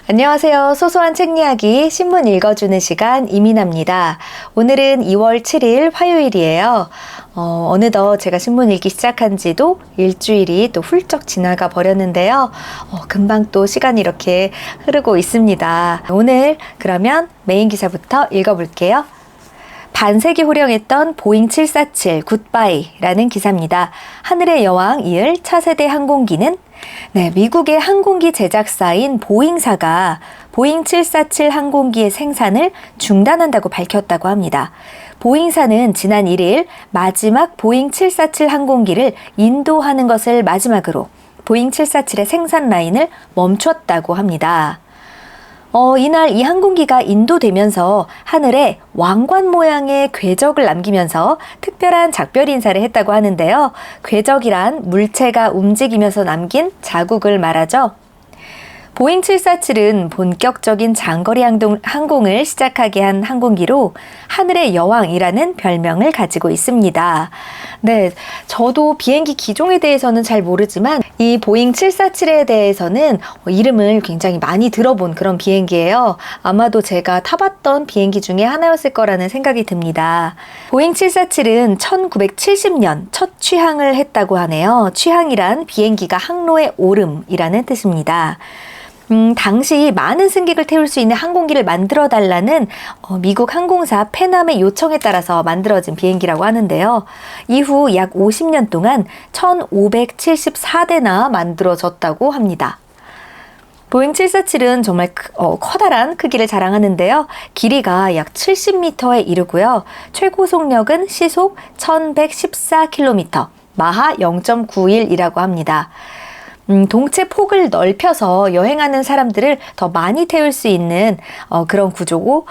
안녕하세요. 소소한 책 이야기 신문 읽어주는 시간 이민아입니다. 오늘은 2월 7일 화요일이에요. 어느덧 제가 신문 읽기 시작한 지도 일주일이 또 훌쩍 지나가 버렸는데요. 금방 또 시간이 이렇게 흐르고 있습니다. 오늘 그러면 메인 기사부터 읽어볼게요. 반세기 호령했던 보잉 747 굿바이라는 기사입니다. 하늘의 여왕 이을 차세대 항공기는 미국의 항공기 제작사인 보잉사가 보잉 747 항공기의 생산을 중단한다고 밝혔다고 합니다. 보잉사는 지난 1일 마지막 보잉 747 항공기를 인도하는 것을 마지막으로 보잉 747의 생산 라인을 멈췄다고 합니다. 이날 이 항공기가 인도되면서 하늘에 왕관 모양의 궤적을 남기면서 특별한 작별 인사를 했다고 하는데요. 궤적이란 물체가 움직이면서 남긴 자국을 말하죠. 보잉 747은 본격적인 장거리 항공을 시작하게 한 항공기로 하늘의 여왕이라는 별명을 가지고 있습니다. 저도 비행기 기종에 대해서는 잘 모르지만 이 보잉 747에 대해서는 이름을 굉장히 많이 들어본 그런 비행기예요. 아마도 제가 타봤던 비행기 중에 하나였을 거라는 생각이 듭니다. 보잉 747은 1970년 첫 취항을 했다고 하네요. 취항이란 비행기가 항로에 오름이라는 뜻입니다. 당시 많은 승객을 태울 수 있는 항공기를 만들어 달라는 미국 항공사 페남의 요청에 따라서 만들어진 비행기라고 하는데요. 이후 약 50년 동안 1574대나 만들어졌다고 합니다. 보잉 747은 정말 커다란 크기를 자랑하는데요. 길이가 약 70m에 이르고요. 최고 속력은 시속 1114km, 마하 0.91이라고 합니다. 동체 폭을 넓혀서 여행하는 사람들을 더 많이 태울 수 있는 그런 구조고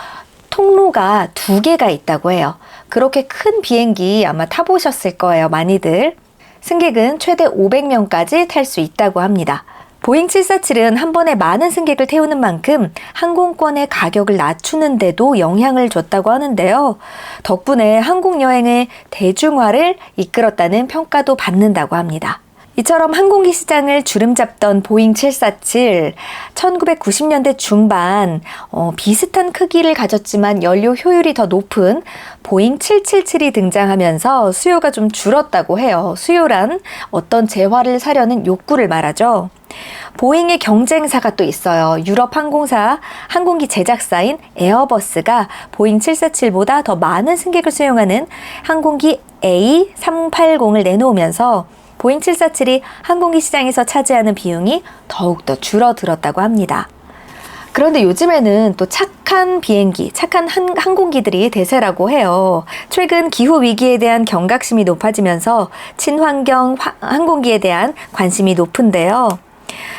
통로가 2개가 있다고 해요. 그렇게 큰 비행기 아마 타보셨을 거예요, 많이들. 승객은 최대 500명까지 탈 수 있다고 합니다. 보잉 747은 한 번에 많은 승객을 태우는 만큼 항공권의 가격을 낮추는데도 영향을 줬다고 하는데요. 덕분에 항공여행의 대중화를 이끌었다는 평가도 받는다고 합니다. 이처럼 항공기 시장을 주름잡던 보잉 747, 1990년대 중반 비슷한 크기를 가졌지만 연료 효율이 더 높은 보잉 777이 등장하면서 수요가 좀 줄었다고 해요. 수요란 어떤 재화를 사려는 욕구를 말하죠. 보잉의 경쟁사가 또 있어요. 유럽 항공사, 항공기 제작사인 에어버스가 보잉 747보다 더 많은 승객을 수용하는 항공기 A380을 내놓으면서 보잉 747이 항공기 시장에서 차지하는 비용이 더욱더 줄어들었다고 합니다. 그런데 요즘에는 또 착한 비행기, 착한 항공기들이 대세라고 해요. 최근 기후 위기에 대한 경각심이 높아지면서 친환경 항공기에 대한 관심이 높은데요.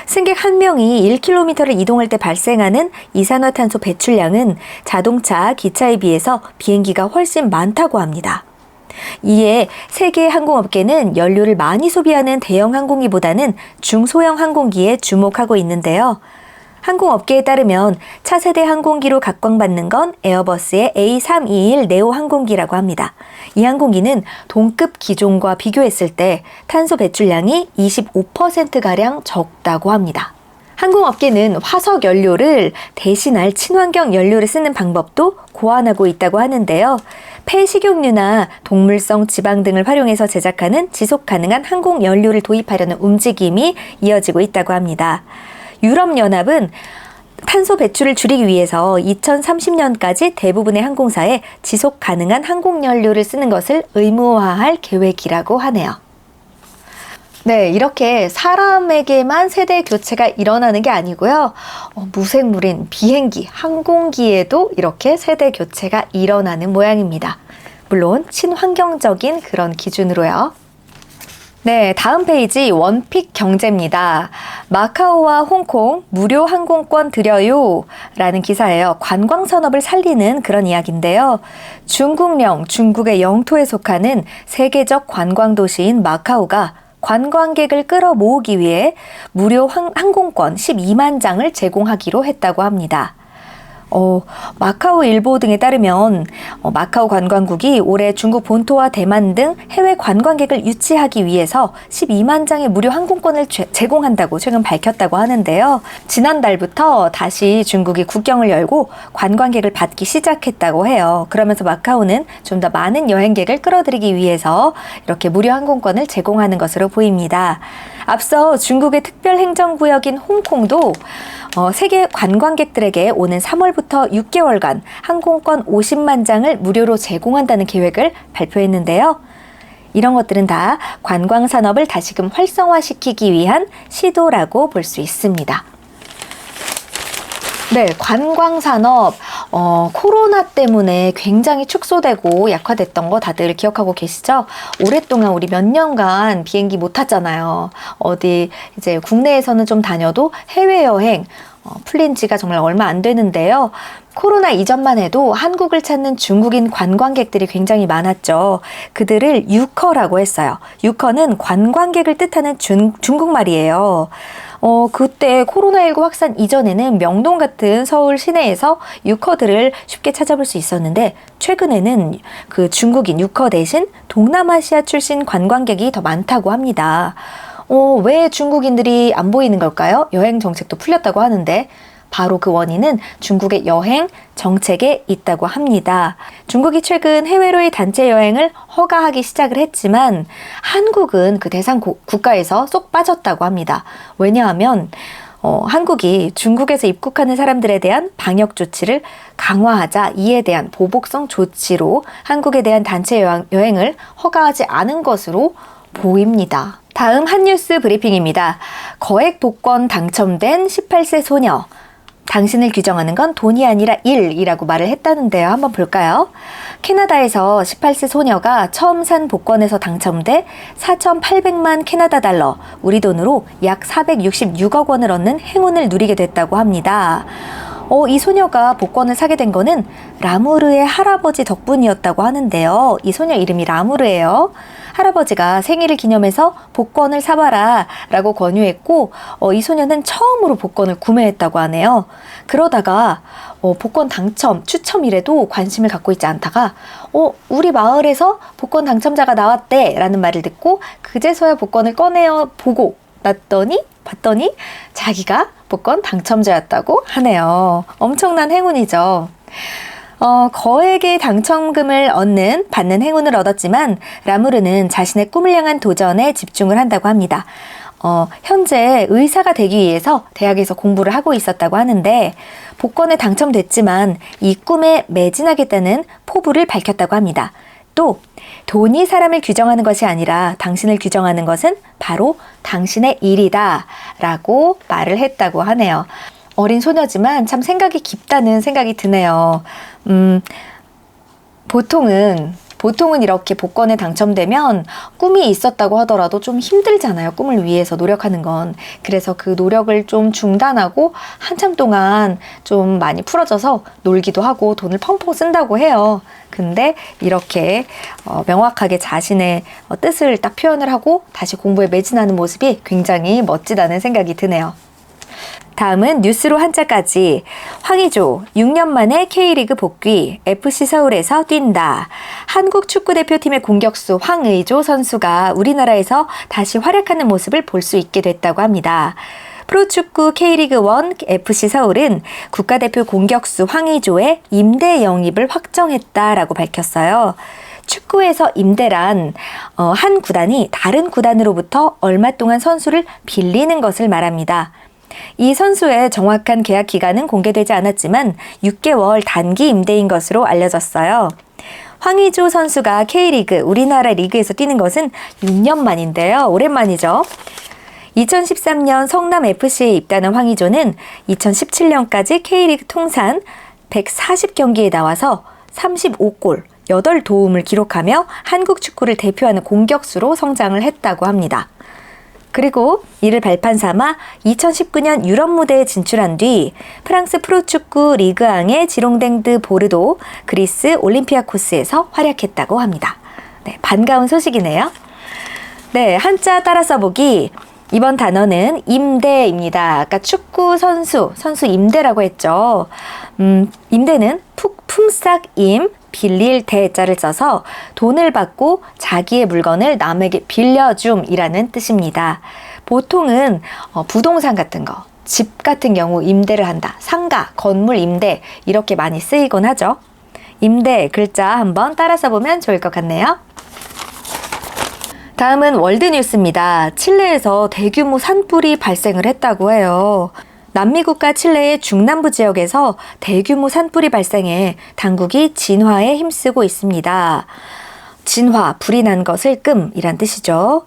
승객 1명이 1km를 이동할 때 발생하는 이산화탄소 배출량은 자동차, 기차에 비해서 비행기가 훨씬 많다고 합니다. 이에 세계 항공업계는 연료를 많이 소비하는 대형 항공기보다는 중소형 항공기에 주목하고 있는데요. 항공업계에 따르면 차세대 항공기로 각광받는 건 에어버스의 A321 네오 항공기라고 합니다. 이 항공기는 동급 기종과 비교했을 때 탄소 배출량이 25%가량 적다고 합니다. 항공업계는 화석 연료를 대신할 친환경 연료를 쓰는 방법도 고안하고 있다고 하는데요. 폐식용유나 동물성 지방 등을 활용해서 제작하는 지속 가능한 항공 연료를 도입하려는 움직임이 이어지고 있다고 합니다. 유럽연합은 탄소 배출을 줄이기 위해서 2030년까지 대부분의 항공사에 지속 가능한 항공 연료를 쓰는 것을 의무화할 계획이라고 하네요. 이렇게 사람에게만 세대 교체가 일어나는 게 아니고요. 무생물인 비행기, 항공기에도 이렇게 세대 교체가 일어나는 모양입니다. 물론 친환경적인 그런 기준으로요. 다음 페이지 원픽 경제입니다. 마카오와 홍콩 무료 항공권 드려요 라는 기사예요. 관광 산업을 살리는 그런 이야기인데요. 중국령, 중국의 영토에 속하는 세계적 관광 도시인 마카오가 관광객을 끌어모으기 위해 무료 항공권 12만 장을 제공하기로 했다고 합니다. 마카오 일보 등에 따르면 마카오 관광국이 올해 중국 본토와 대만 등 해외 관광객을 유치하기 위해서 12만 장의 무료 항공권을 제공한다고 최근 밝혔다고 하는데요. 지난달부터 다시 중국이 국경을 열고 관광객을 받기 시작했다고 해요. 그러면서 마카오는 좀 더 많은 여행객을 끌어들이기 위해서 이렇게 무료 항공권을 제공하는 것으로 보입니다. 앞서 중국의 특별행정구역인 홍콩도 세계 관광객들에게 오는 3월부터 6개월간 항공권 50만 장을 무료로 제공한다는 계획을 발표했는데요. 이런 것들은 다 관광산업을 다시금 활성화시키기 위한 시도라고 볼 수 있습니다. 네, 관광산업, 코로나 때문에 굉장히 축소되고 약화됐던 거 다들 기억하고 계시죠? 오랫동안 우리 몇 년간 비행기 못 탔잖아요. 어디 이제 국내에서는 좀 다녀도 해외여행, 풀린 지가 정말 얼마 안 되는데요. 코로나 이전만 해도 한국을 찾는 중국인 관광객들이 굉장히 많았죠. 그들을 유커라고 했어요. 유커는 관광객을 뜻하는 중국말이에요. 그때 코로나19 확산 이전에는 명동 같은 서울 시내에서 유커들을 쉽게 찾아볼 수 있었는데 최근에는 그 중국인 유커 대신 동남아시아 출신 관광객이 더 많다고 합니다. 왜 중국인들이 안 보이는 걸까요? 여행 정책도 풀렸다고 하는데 바로 그 원인은 중국의 여행 정책에 있다고 합니다. 중국이 최근 해외로의 단체 여행을 허가하기 시작을 했지만 한국은 그 대상 국가에서 쏙 빠졌다고 합니다. 왜냐하면 한국이 중국에서 입국하는 사람들에 대한 방역 조치를 강화하자 이에 대한 보복성 조치로 한국에 대한 단체 여행을 허가하지 않은 것으로 보입니다. 다음 한 뉴스 브리핑입니다. 거액 복권 당첨된 18세 소녀. 당신을 규정하는 건 돈이 아니라 일이라고 말을 했다는데요. 한번 볼까요? 캐나다에서 18세 소녀가 처음 산 복권에서 당첨돼 4,800만 캐나다 달러, 우리 돈으로 약 466억 원을 얻는 행운을 누리게 됐다고 합니다. 이 소녀가 복권을 사게 된 거는 라무르의 할아버지 덕분이었다고 하는데요. 이 소녀 이름이 라무르예요. 할아버지가 생일을 기념해서 복권을 사봐라 라고 권유했고 이 소녀는 처음으로 복권을 구매했다고 하네요. 그러다가 복권 당첨, 추첨이라도 관심을 갖고 있지 않다가 우리 마을에서 복권 당첨자가 나왔대 라는 말을 듣고 그제서야 복권을 꺼내어 보고 봤더니 자기가 복권 당첨자였다고 하네요. 엄청난 행운이죠. 거액의 당첨금을 받는 행운을 얻었지만 라무르는 자신의 꿈을 향한 도전에 집중을 한다고 합니다. 현재 의사가 되기 위해서 대학에서 공부를 하고 있었다고 하는데 복권에 당첨됐지만 이 꿈에 매진하겠다는 포부를 밝혔다고 합니다. 또 돈이 사람을 규정하는 것이 아니라 당신을 규정하는 것은 바로 당신의 일이다 라고 말을 했다고 하네요. 어린 소녀지만 참 생각이 깊다는 생각이 드네요. 보통은 이렇게 복권에 당첨되면 꿈이 있었다고 하더라도 좀 힘들잖아요. 꿈을 위해서 노력하는 건. 그래서 그 노력을 좀 중단하고 한참 동안 좀 많이 풀어져서 놀기도 하고 돈을 펑펑 쓴다고 해요. 근데 이렇게 명확하게 자신의 뜻을 딱 표현을 하고 다시 공부에 매진하는 모습이 굉장히 멋지다는 생각이 드네요. 다음은 뉴스로 한자까지. 황의조 6년 만에 K리그 복귀, FC 서울에서 뛴다. 한국 축구대표팀의 공격수 황의조 선수가 우리나라에서 다시 활약하는 모습을 볼 수 있게 됐다고 합니다. 프로축구 K리그1 FC 서울은 국가대표 공격수 황의조의 임대 영입을 확정했다라고 밝혔어요. 축구에서 임대란 한 구단이 다른 구단으로부터 얼마 동안 선수를 빌리는 것을 말합니다. 이 선수의 정확한 계약 기간은 공개되지 않았지만 6개월 단기 임대인 것으로 알려졌어요. 황의조 선수가 K리그, 우리나라 리그에서 뛰는 것은 6년 만인데요. 오랜만이죠. 2013년 성남FC에 입단한 황의조는 2017년까지 K리그 통산 140경기에 나와서 35골, 8도움을 기록하며 한국 축구를 대표하는 공격수로 성장을 했다고 합니다. 그리고 이를 발판 삼아 2019년 유럽 무대에 진출한 뒤 프랑스 프로축구 리그앙의 지롱댕드 보르도, 그리스 올림피아코스에서 활약했다고 합니다. 네, 반가운 소식이네요. 네, 한자 따라 써보기. 이번 단어는 임대입니다. 아까 축구 선수 임대라고 했죠. 임대는 품삯임, 빌릴 대자를 써서 돈을 받고 자기의 물건을 남에게 빌려줌이라는 뜻입니다. 보통은 부동산 같은 거, 집 같은 경우 임대를 한다. 상가, 건물 임대 이렇게 많이 쓰이곤 하죠. 임대 글자 한번 따라 써보면 좋을 것 같네요. 다음은 월드뉴스입니다. 칠레에서 대규모 산불이 발생을 했다고 해요. 남미 국가 칠레의 중남부 지역에서 대규모 산불이 발생해 당국이 진화에 힘쓰고 있습니다. 진화, 불이 난 것을 끔이란 뜻이죠.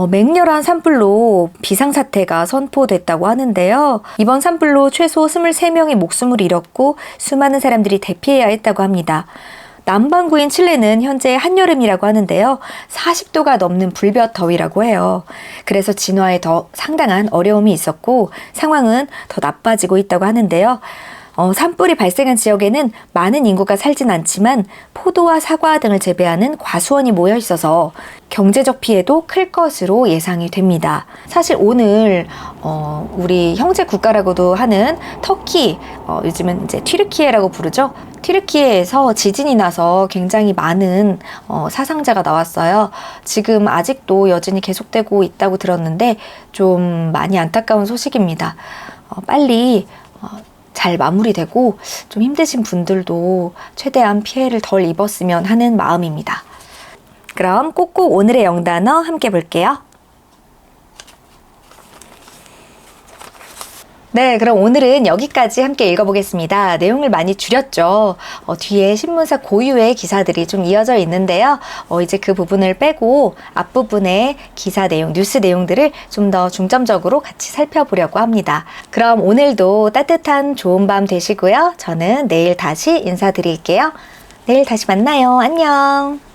맹렬한 산불로 비상사태가 선포됐다고 하는데요. 이번 산불로 최소 23명이 목숨을 잃었고 수많은 사람들이 대피해야 했다고 합니다. 남반구인 칠레는 현재 한여름이라고 하는데요. 40도가 넘는 불볕 더위라고 해요. 그래서 진화에 더 상당한 어려움이 있었고 상황은 더 나빠지고 있다고 하는데요. 산불이 발생한 지역에는 많은 인구가 살진 않지만 포도와 사과 등을 재배하는 과수원이 모여 있어서 경제적 피해도 클 것으로 예상이 됩니다. 사실 오늘 우리 형제 국가라고도 하는 터키, 요즘은 이제 튀르키예라고 부르죠. 튀르키예에서 지진이 나서 굉장히 많은 사상자가 나왔어요. 지금 아직도 여진이 계속되고 있다고 들었는데 좀 많이 안타까운 소식입니다. 빨리 잘 마무리되고 좀 힘드신 분들도 최대한 피해를 덜 입었으면 하는 마음입니다. 그럼 꼭꼭 오늘의 영단어 함께 볼게요. 네, 그럼 오늘은 여기까지 함께 읽어보겠습니다. 내용을 많이 줄였죠. 뒤에 신문사 고유의 기사들이 좀 이어져 있는데요. 이제 그 부분을 빼고 앞부분의 기사 내용, 뉴스 내용들을 좀 더 중점적으로 같이 살펴보려고 합니다. 그럼 오늘도 따뜻한 좋은 밤 되시고요. 저는 내일 다시 인사드릴게요. 내일 다시 만나요. 안녕.